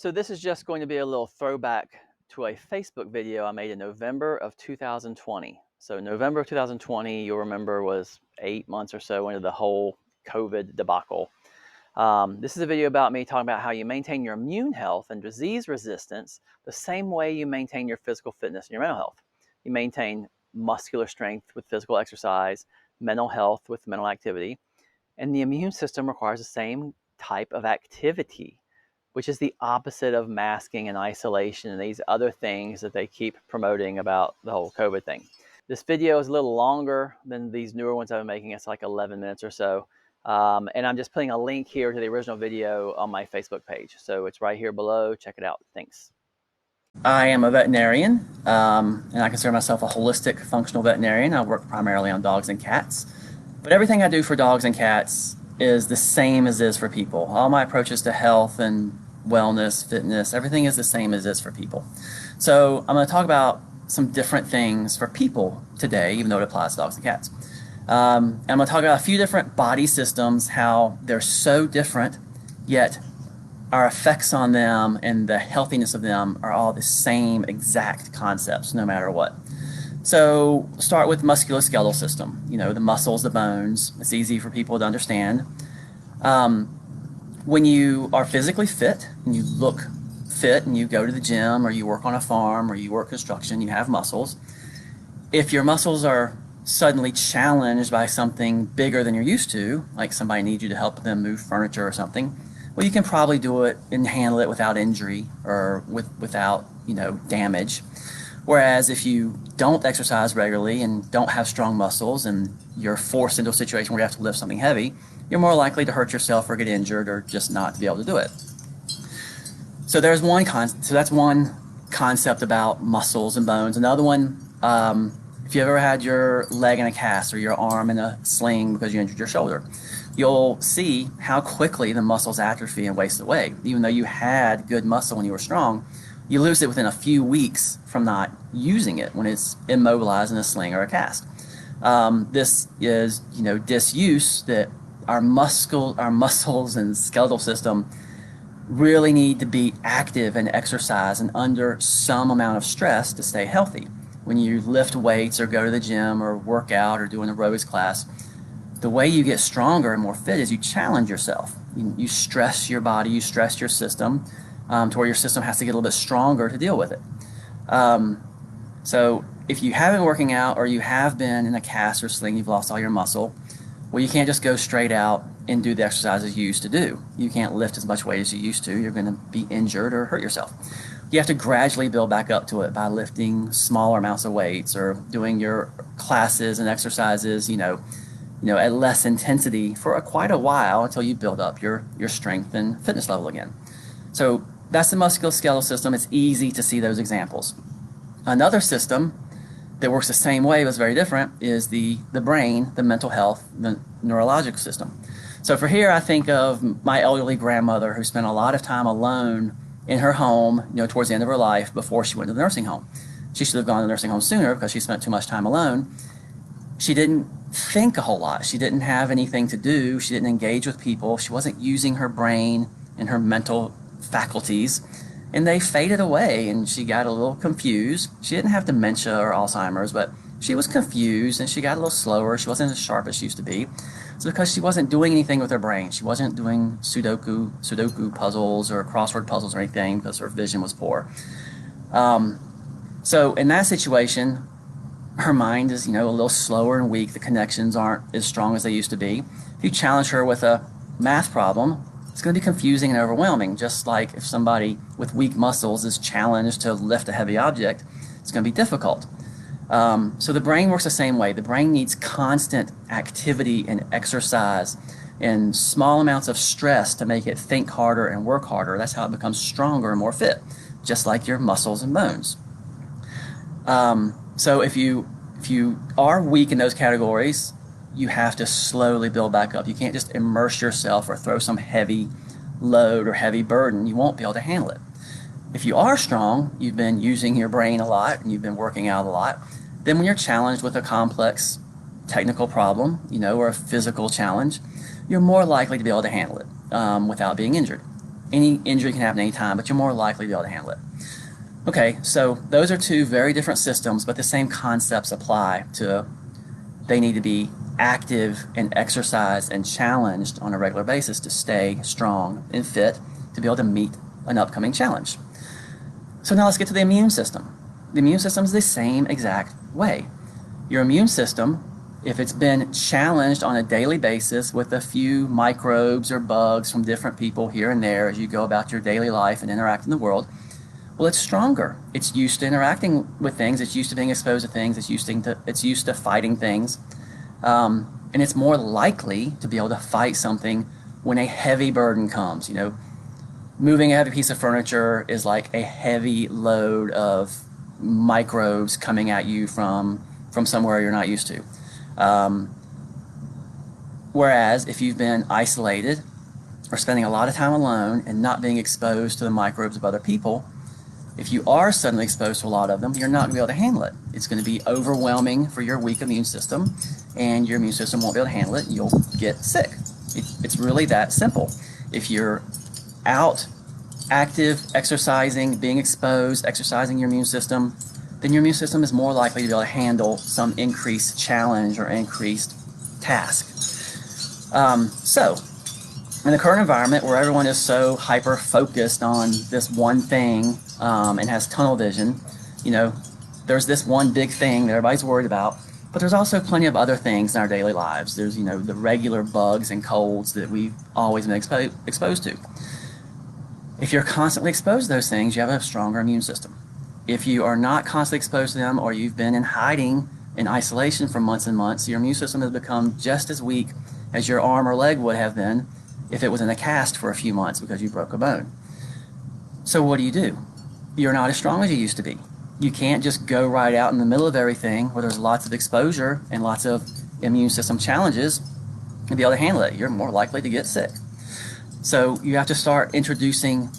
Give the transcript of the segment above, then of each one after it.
So this is just going to be a little throwback to a Facebook video I made in November of 2020. So November of 2020, you'll remember, was 8 months or so into the whole COVID debacle. This is a video about me talking about how you maintain your immune health and disease resistance the same way you maintain your physical fitness and your mental health. You maintain muscular strength with physical exercise, mental health with mental activity, and the immune system requires the same type of activity, which is the opposite of masking and isolation and these other things that they keep promoting about the whole COVID thing. This video is a little longer than these newer ones I've been making. It's like 11 minutes or so. And I'm just putting a link here to the original video on my Facebook page. So it's right here below. Check it out. Thanks. I am a veterinarian, and I consider myself a holistic functional veterinarian. I work primarily on dogs and cats. But everything I do for dogs and cats is the same as is for people. All my approaches to health and wellness, fitness, everything is the same as is for people. So I'm going to talk about some different things for people today, even though it applies to dogs and cats. I'm going to talk about a few different body systems, how they're so different, yet our effects on them and the healthiness of them are all the same exact concepts, no matter what. So start with musculoskeletal system, the muscles, the bones. It's easy for people to understand. When you are physically fit and you look fit and you go to the gym or you work on a farm or you work construction, you have muscles. If your muscles are suddenly challenged by something bigger than you're used to, like somebody needs you to help them move furniture or something, well, you can probably do it and handle it without injury or without damage. Whereas if you don't exercise regularly and don't have strong muscles and you're forced into a situation where you have to lift something heavy, you're more likely to hurt yourself or get injured or just not to be able to do it. So there's that's one concept about muscles and bones. Another one, if you ever had your leg in a cast or your arm in a sling because you injured your shoulder, you'll see how quickly the muscles atrophy and waste away. Even though you had good muscle when you were strong, you lose it within a few weeks from not using it when it's immobilized in a sling or a cast. This is, disuse that our muscles and skeletal system really need to be active and exercise and under some amount of stress to stay healthy. When you lift weights or go to the gym or work out or do an aerobics class, the way you get stronger and more fit is you challenge yourself. You stress your body, you stress your system, to where your system has to get a little bit stronger to deal with it. So if you haven't been working out or you have been in a cast or sling, you've lost all your muscle, well, you can't just go straight out and do the exercises you used to do. You can't lift as much weight as you used to. You're going to be injured or hurt yourself. You have to gradually build back up to it by lifting smaller amounts of weights or doing your classes and exercises, at less intensity for quite a while until you build up your strength and fitness level again. So that's the musculoskeletal system. It's easy to see those examples. Another system that works the same way but is very different is the brain, the mental health, the neurological system. So for here, I think of my elderly grandmother who spent a lot of time alone in her home, towards the end of her life before she went to the nursing home. She should have gone to the nursing home sooner because she spent too much time alone. She didn't think a whole lot. She didn't have anything to do. She didn't engage with people. She wasn't using her brain and her mental faculties, and they faded away, and she got a little confused. She didn't have dementia or Alzheimer's, but she was confused and she got a little slower. She wasn't as sharp as she used to be. It's because she wasn't doing anything with her brain. She wasn't doing Sudoku puzzles or crossword puzzles or anything because her vision was poor. So in that situation, her mind is, a little slower and weak. The connections aren't as strong as they used to be. If you challenge her with a math problem, it's going to be confusing and overwhelming, just like if somebody with weak muscles is challenged to lift a heavy object, it's going to be difficult. So the brain works the same way. The brain needs constant activity and exercise and small amounts of stress to make it think harder and work harder. That's how it becomes stronger and more fit, just like your muscles and bones. So if you are weak in those categories, you have to slowly build back up. You can't just immerse yourself or throw some heavy load or heavy burden. You won't be able to handle it. If you are strong, you've been using your brain a lot and you've been working out a lot, then when you're challenged with a complex technical problem, or a physical challenge, you're more likely to be able to handle it without being injured. Any injury can happen anytime, but you're more likely to be able to handle it. Okay, so those are two very different systems, but the same concepts apply to they need to be active and exercised and challenged on a regular basis to stay strong and fit to be able to meet an upcoming challenge. So now let's get to the immune system. The immune system is the same exact way. Your immune system, if it's been challenged on a daily basis with a few microbes or bugs from different people here and there as you go about your daily life and interact in the world, well, it's stronger. It's used to interacting with things. It's used to being exposed to things. It's used to fighting things. And it's more likely to be able to fight something when a heavy burden comes. You know, moving a heavy piece of furniture is like a heavy load of microbes coming at you from somewhere you're not used to. Whereas if you've been isolated or spending a lot of time alone and not being exposed to the microbes of other people, if you are suddenly exposed to a lot of them, you're not going to be able to handle it. It's going to be overwhelming for your weak immune system, and your immune system won't be able to handle it, and you'll get sick. It's really that simple. If you're out, active, exercising, being exposed, exercising your immune system, then your immune system is more likely to be able to handle some increased challenge or increased task. So, in the current environment where everyone is so hyper-focused on this one thing and has tunnel vision, you know, there's this one big thing that everybody's worried about, but there's also plenty of other things in our daily lives. There's, you know, the regular bugs and colds that we've always been exposed to. If you're constantly exposed to those things, you have a stronger immune system. If you are not constantly exposed to them, or you've been in hiding, in isolation for months and months, your immune system has become just as weak as your arm or leg would have been if it was in a cast for a few months because you broke a bone. So what do? You're not as strong as you used to be. You can't just go right out in the middle of everything where there's lots of exposure and lots of immune system challenges and be able to handle it. You're more likely to get sick. So you have to start introducing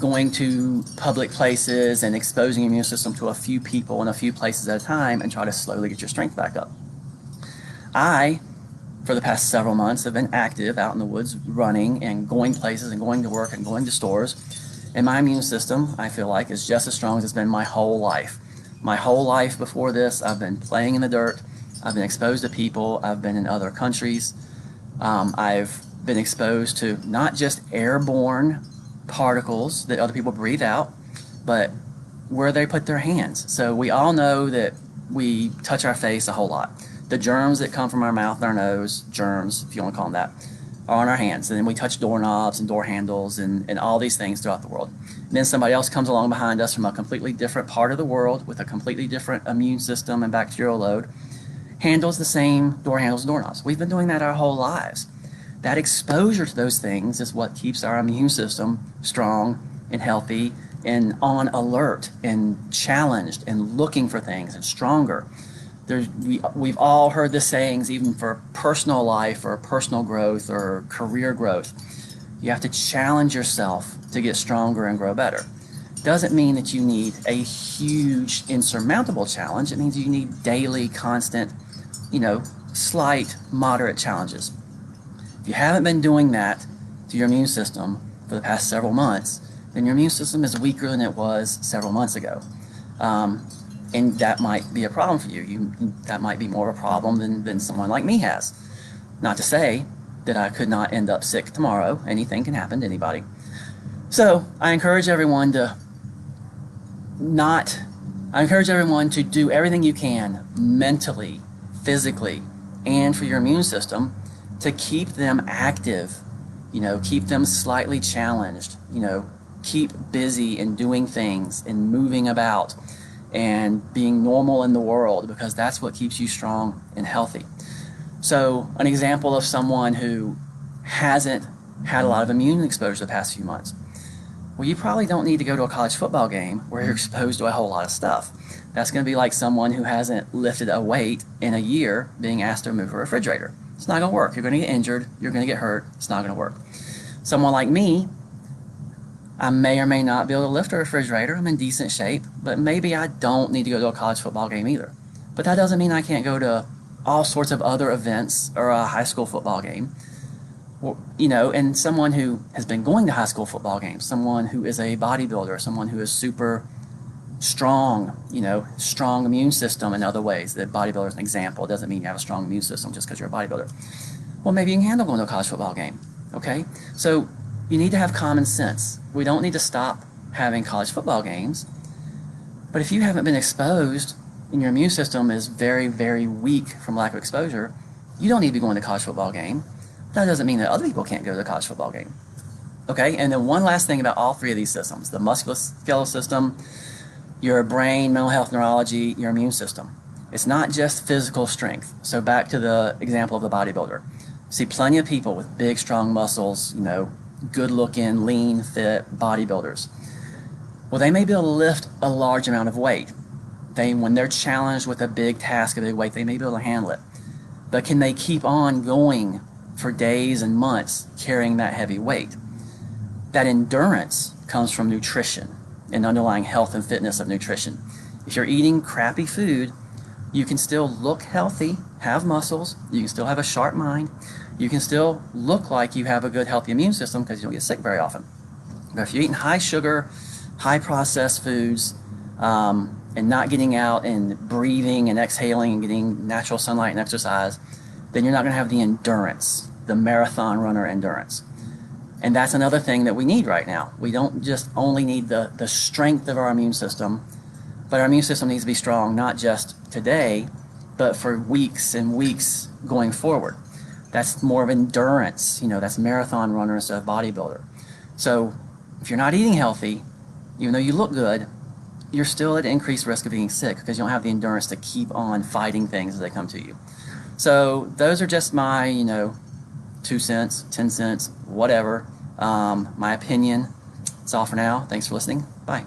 going to public places and exposing your immune system to a few people in a few places at a time and try to slowly get your strength back up. I, for the past several months, have been active out in the woods, running and going places and going to work and going to stores. And my immune system, I feel like, is just as strong as it's been my whole life. My whole life before this, I've been playing in the dirt. I've been exposed to people. I've been in other countries. I've been exposed to not just airborne particles that other people breathe out, but where they put their hands. So we all know that we touch our face a whole lot. The germs that come from our mouth and our nose, germs, if you want to call them that, are on our hands. And then we touch doorknobs and door handles and all these things throughout the world. And then somebody else comes along behind us from a completely different part of the world with a completely different immune system and bacterial load, handles the same door handles and doorknobs. We've been doing that our whole lives. That exposure to those things is what keeps our immune system strong and healthy and on alert and challenged and looking for things and stronger. We've all heard the sayings, even for personal life or personal growth or career growth. You have to challenge yourself to get stronger and grow better. Doesn't mean that you need a huge, insurmountable challenge. It means you need daily, constant, slight, moderate challenges. If you haven't been doing that to your immune system for the past several months, then your immune system is weaker than it was several months ago. And that might be a problem for you. That might be more of a problem than someone like me has. Not to say that I could not end up sick tomorrow. Anything can happen to anybody. So I encourage everyone to do everything you can mentally, physically, and for your immune system to keep them active, keep them slightly challenged, keep busy and doing things and moving about and being normal in the world, because that's what keeps you strong and healthy. So an example of someone who hasn't had a lot of immune exposure the past few months. Well, you probably don't need to go to a college football game where you're exposed to a whole lot of stuff. That's going to be like someone who hasn't lifted a weight in a year being asked to move a refrigerator. It's not going to work. You're going to get injured. You're going to get hurt. It's not going to work. Someone like me, I may or may not be able to lift a refrigerator. I'm in decent shape, but maybe I don't need to go to a college football game either. But that doesn't mean I can't go to all sorts of other events or a high school football game. You know, and someone who has been going to high school football games, someone who is a bodybuilder, someone who is super strong, you know, strong immune system in other ways. The bodybuilder is an example. It doesn't mean you have a strong immune system just because you're a bodybuilder. Well, maybe you can handle going to a college football game, okay? So you need to have common sense. We don't need to stop having college football games, but if you haven't been exposed and your immune system is very, very weak from lack of exposure, you don't need to be going to a college football game. That doesn't mean that other people can't go to the college football game. Okay, and then one last thing about all three of these systems, the musculoskeletal system, your brain, mental health, neurology, your immune system. It's not just physical strength. So back to the example of the bodybuilder. See plenty of people with big, strong muscles, you know, good looking, lean, fit bodybuilders. Well, they may be able to lift a large amount of weight. When they're challenged with a big task, a big weight, they may be able to handle it. But can they keep on going for days and months carrying that heavy weight? That endurance comes from nutrition and underlying health and fitness of nutrition. If you're eating crappy food, you can still look healthy, have muscles, you can still have a sharp mind, you can still look like you have a good, healthy immune system because you don't get sick very often. But if you're eating high sugar, high processed foods, and not getting out and breathing and exhaling and getting natural sunlight and exercise, then you're not going to have the endurance, the marathon runner endurance. And that's another thing that we need right now. We don't just only need the strength of our immune system, but our immune system needs to be strong, not just today, but for weeks and weeks going forward. That's more of endurance, you know, that's marathon runner instead of bodybuilder. So if you're not eating healthy, even though you look good, you're still at increased risk of being sick because you don't have the endurance to keep on fighting things as they come to you. So those are just my, you know, 2 cents, 10 cents, whatever, my opinion. That's all for now. Thanks for listening. Bye.